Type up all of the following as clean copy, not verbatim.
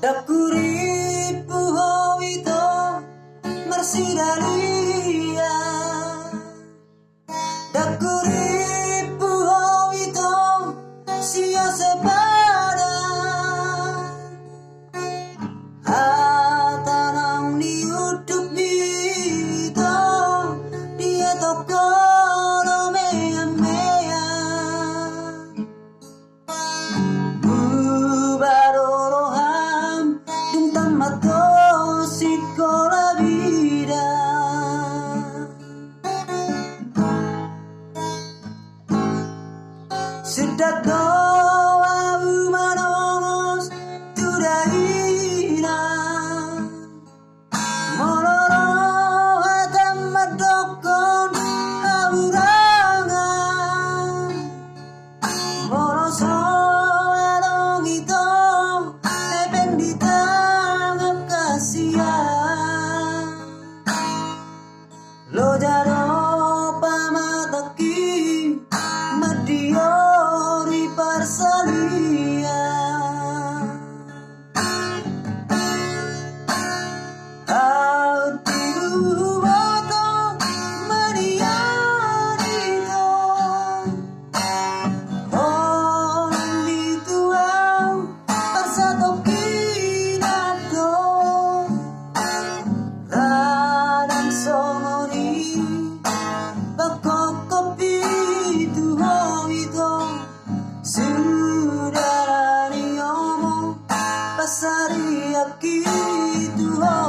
Dakuripu howito marsidalia. Dakuripu howito sia sepada. Hatanang ni utup bito dia tokoro mea mea. Bubaroroham dung tamato sikola vida. Sudah doa umanos tudahina. Moloro hatam madokon haurangan. Moroso adong ito ependita ngakasian. Lo jaro pamataki madiori parsalia. Autiru boto manianito. Hondi tuang parsatokinato. Radang somori bakokopi tuho ito. Sudarani omo pasari akituho.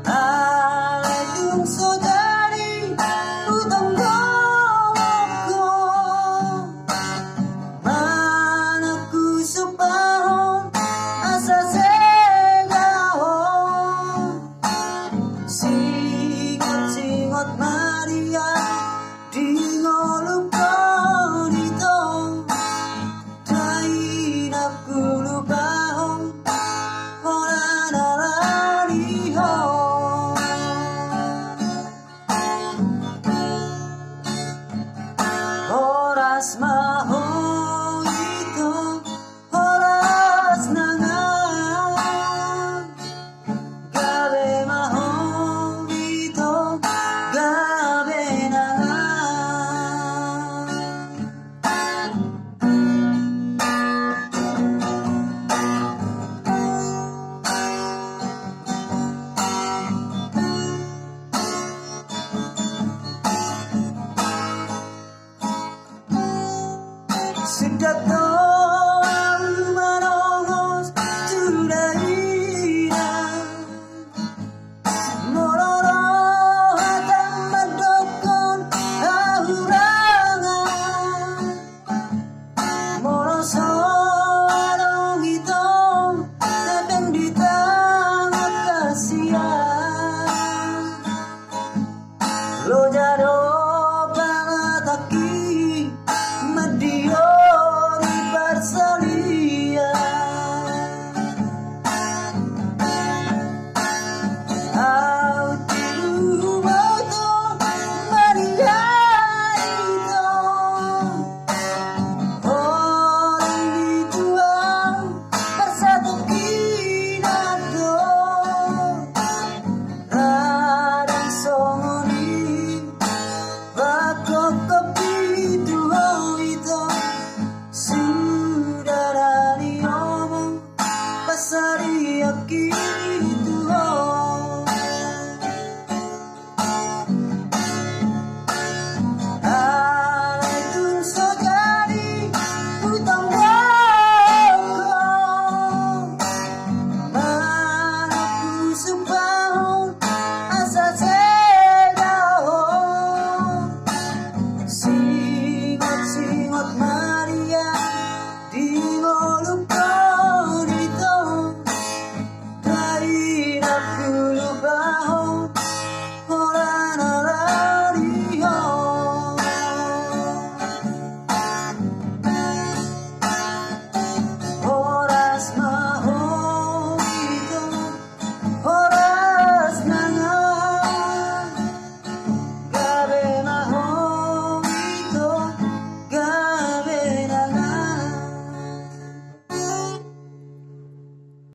Aletung sodari utang gowoko. Manaku supahon asa segahon. Singot-singot Maria di ngolupon ito. Dainapku lupahon ora naraniho. Oras mahon ito, oras nangan. Gabe mahon ito, gabe nangan. Sudah